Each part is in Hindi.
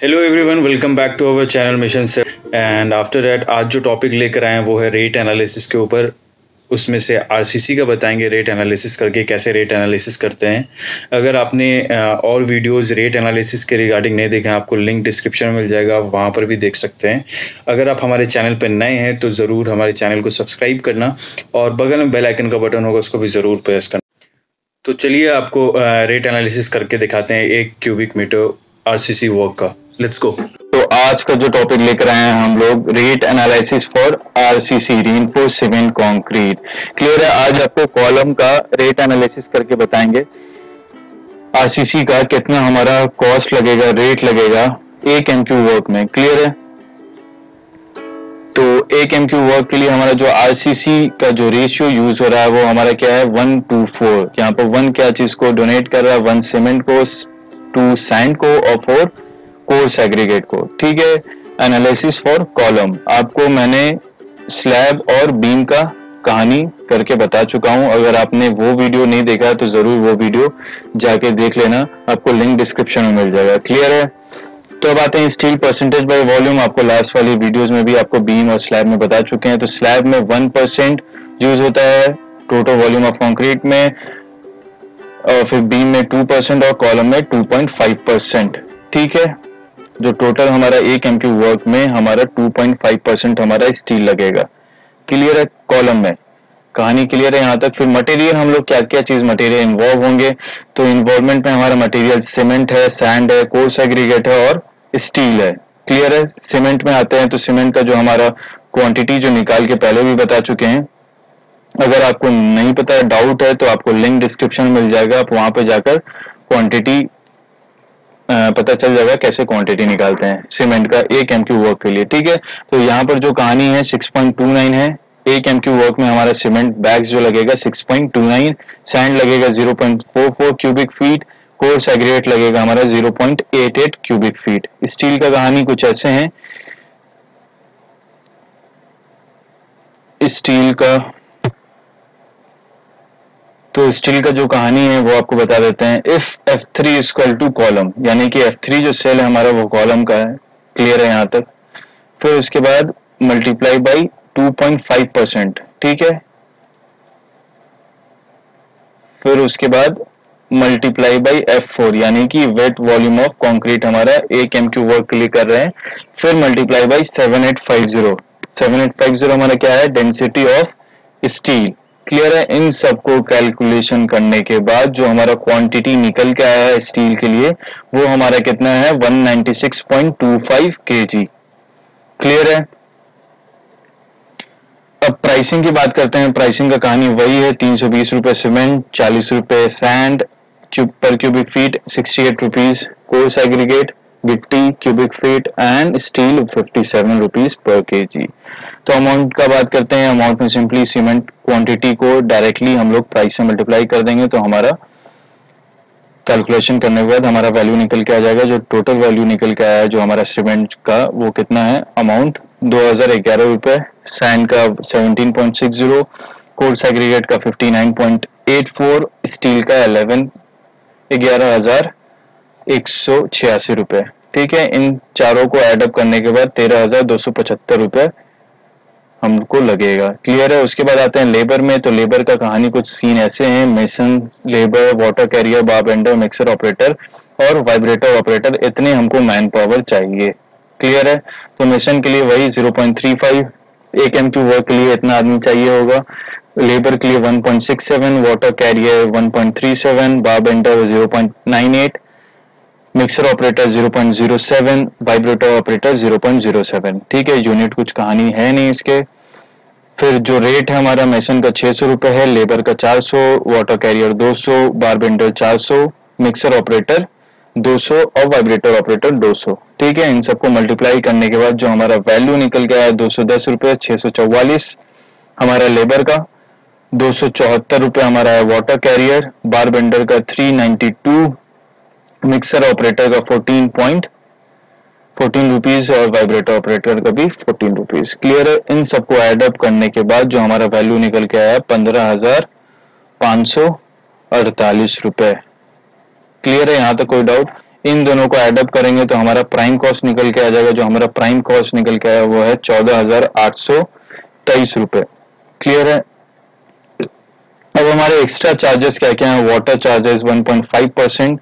Hello everyone, welcome back to our channel mission से। एंड आफ्टर दैट आज जो टॉपिक लेकर आए हैं वो है रेट एनालिसिस के ऊपर। उसमें से आरसीसी का बताएंगे, रेट एनालिसिस करके कैसे रेट एनालिसिस करते हैं। अगर आपने और वीडियोस रेट एनालिसिस के रिगार्डिंग नहीं देखे हैं, आपको लिंक डिस्क्रिप्शन में मिल जाएगा, वहाँ पर भी देख सकते हैं। अगर आप हमारे चैनल पर नए हैं तो ज़रूर हमारे चैनल को सब्सक्राइब करना और बगल में बेल आइकन का बटन होगा, उसको भी ज़रूर प्रेस करना। तो चलिए आपको रेट एनालिसिस करके दिखाते हैं 1 क्यूबिक मीटर आरसीसी वर्क का। Let's go. तो आज का जो टॉपिक लेकर आए हैं हम लोग rate analysis for RCC, reinforced cement concrete. Clear है? आज आपको कॉलम का रेट एनालिसिस करके बताएंगे आरसीसी का कितना हमारा कॉस्ट लगेगा, रेट लगेगा एक एमक्यू वर्क में। क्लियर है? तो एक एमक्यू वर्क के लिए हमारा जो आरसीसी का जो रेशियो यूज हो रहा है वो हमारा क्या है, 1:4। यहाँ पर 1 क्या चीज को डोनेट कर रहा है, 1 सीमेंट को, 2 सैंड को और 4 कोर्स एग्रीगेट को। ठीक है। एनालिसिस फॉर कॉलम आपको मैंने स्लैब और बीम का कहानी करके बता चुका हूं। अगर आपने वो वीडियो नहीं देखा तो जरूर वो वीडियो जाके देख लेना, आपको लिंक डिस्क्रिप्शन में मिल जाएगा। क्लियर है? तो अब आते हैं स्टील परसेंटेज बाय वॉल्यूम। आपको लास्ट वाली वीडियोस में भी आपको बीम और स्लैब में बता चुके हैं। तो स्लैब में 1% यूज होता है टोटल वॉल्यूम ऑफ कंक्रीट में, और फिर बीम में 2% और कॉलम में 2.5%। ठीक है। जो टोटल हमारा एक एमक्यू वर्क में हमारा 2.5% हमारा स्टील लगेगा। क्लियर है? कॉलम में कहानी क्लियर है यहाँ तक। फिर मटेरियल हम लोग क्या क्या चीज मटेरियल इन्वॉल्व होंगे, तो इन्वॉल्वमेंट में हमारा मटेरियल सीमेंट है, सैंड है, कोर्स एग्रीगेट है और स्टील है। क्लियर है? सीमेंट में आते हैं तो सीमेंट का जो हमारा क्वांटिटी जो निकाल के पहले भी बता चुके हैं। अगर आपको नहीं पता है, डाउट है, तो आपको लिंक डिस्क्रिप्शन में मिल जाएगा, आप वहां पे जाकर क्वांटिटी पता चल जाएगा कैसे क्वांटिटी निकालते हैं सीमेंट का एक एमक्यू वर्क के लिए। ठीक है। तो यहाँ पर जो कहानी है 6.29 है। एक एमक्यू वर्क में हमारा सीमेंट बैग्स जो लगेगा 6.29, सैंड लगेगा 0.44 क्यूबिक फीट, कोर्स एग्रीगेट लगेगा हमारा 0.88 क्यूबिक फीट। स्टील का कहानी कुछ ऐसे है। स्टील का तो स्टील का जो कहानी है वो आपको बता देते हैं। If F3 equal two column, यानी कि F3 जो सेल है हमारा वो कॉलम का है। क्लियर है यहाँ तक? फिर उसके बाद मल्टीप्लाई बाई 2.5%। ठीक है। फिर उसके बाद मल्टीप्लाई बाई F4, यानी कि वेट वॉल्यूम ऑफ कंक्रीट हमारा एक एमक्यू वर्क के लिए कर रहे हैं। फिर मल्टीप्लाई बाई 7850। 7850 हमारा क्या है, डेंसिटी ऑफ स्टील। क्लियर है? इन सबको कैलकुलेशन करने के बाद जो हमारा क्वांटिटी निकल के आया है स्टील के लिए वो हमारा कितना है, 196.25 kg। क्लियर है? अब प्राइसिंग की बात करते हैं। प्राइसिंग का कहानी वही है, 320 रुपए सीमेंट, 40 रुपए sand per cubic feet, 68 rupees course aggregate गिट्टी cubic feet and steel 57 rupees per KG. तो अमाउंट का बात करते हैं। अमाउंट में सिंपली सीमेंट क्वांटिटी को डायरेक्टली हम लोग प्राइस से मल्टीप्लाई कर देंगे तो हमारा कैलकुलेशन करने के बाद हमारा वैल्यू निकल के आ जाएगा। जो टोटल वैल्यू निकल के आया है जो हमारा सीमेंट का वो कितना है, अमाउंट 2011 रुपए, सैंड का 17.60, कोर्स एग्रीगेट का 59.84, स्टील का 11,186 रुपए। ठीक है। इन चारों को एडअप करने के बाद 13,275 रुपए हमको लगेगा। क्लियर है? उसके बाद आते हैं लेबर में। तो लेबर का कहानी कुछ सीन ऐसे हैं, mason labour, water carrier, barbender, mixer operator और वाइब्रेटर ऑपरेटर, इतने हमको मैन पावर चाहिए। क्लियर है? तो मेसन के लिए वही 0.35, एक एमक्यू वर्क के लिए इतना आदमी चाहिए होगा। लेबर के लिए 1.67, water career 1.37, बारबेंडर 0.98, mixer operator 0.07, vibrator operator 0.07। ठीक है। यूनिट कुछ कहानी है नहीं इसके। फिर जो रेट है हमारा मेसन का 600 रुपए है, लेबर का 400, वाटर कैरियर 200, बारबेंडर 400, मिक्सर ऑपरेटर 200 और वाइब्रेटर ऑपरेटर 200। ठीक है। इन सबको मल्टीप्लाई करने के बाद जो हमारा वैल्यू निकल गया है 210 रुपए, 644 हमारा लेबर का, 274 रुपए हमारा है वाटर कैरियर, बारबेंडर का 392, मिक्सर ऑपरेटर का 14 रुपीज और वाइब्रेटर ऑपरेटर का भी 14 रुपीज। क्लियर है? इन सबको एडअप करने के बाद जो हमारा वैल्यू निकल के आया 15,548 रुपए। क्लियर है? यहाँ तक कोई डाउट? इन दोनों को एडअप करेंगे तो हमारा प्राइम कॉस्ट निकल के आ जाएगा। जो हमारा प्राइम कॉस्ट निकल के आया वो है 14,823 रुपए। क्लियर है। अब हमारे एक्स्ट्रा चार्जेस क्या क्या है? Water charges 1.5%,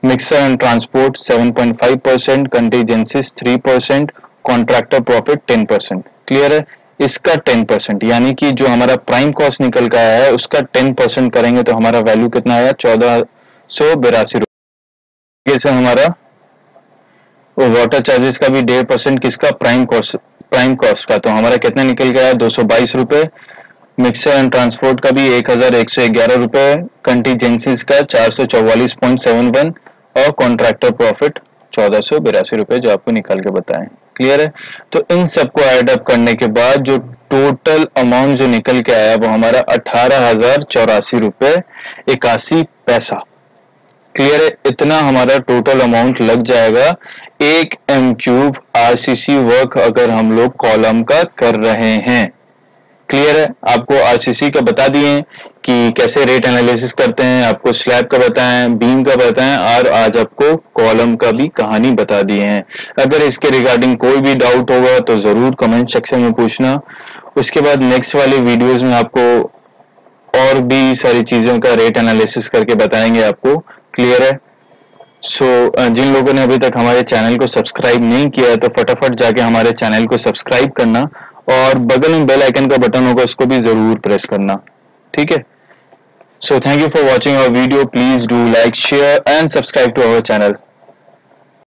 mixer and transport 7.5%, contingencies 3%, contractor profit 10%। Clear है। इसका 10% यानी कि जो हमारा प्राइम कॉस्ट निकल के आया है उसका 10% करेंगे तो हमारा वैल्यू कितना आया? 1482 रुपए। जैसे हमारा वाटर चार्जेस का भी 1.5% किसका? प्राइम कॉस्ट का। तो हमारा कितना निकल गया? 222 रुपए। मिक्सर एंड ट्रांसपोर्ट का भी 1111 रुपए, कंटीजेंसीज का 444.71 और कॉन्ट्रैक्टर प्रॉफिट 1482 रुपए जो आपको निकाल के बताएं। क्लियर है। तो इन सबको एडअप करने के बाद जो टोटल अमाउंट जो निकल के आया वो हमारा 18,084 रुपए 81 पैसा। क्लियर है। इतना हमारा टोटल अमाउंट लग जाएगा 1 m³ आरसीसी वर्क अगर हम लोग कॉलम का कर रहे हैं। क्लियर है। आपको आरसीसी का बता दिए कि कैसे रेट एनालिसिस करते हैं, आपको स्लैब का बताएं, बीम का बताएं और आज आपको कॉलम का भी कहानी बता दिए हैं। अगर इसके रिगार्डिंग कोई भी डाउट होगा तो जरूर कमेंट सेक्शन में पूछना। उसके बाद नेक्स्ट वाले वीडियोस में आपको और भी सारी चीजों का रेट एनालिसिस करके बताएंगे आपको। क्लियर है। जिन लोगों ने अभी तक हमारे चैनल को सब्सक्राइब नहीं किया है तो फटाफट जाके हमारे चैनल को सब्सक्राइब करना और बगल में बेल आइकन का बटन होगा उसको भी जरूर प्रेस करना। ठीक है। So thank you for watching our video. Please do like, share and subscribe to our channel.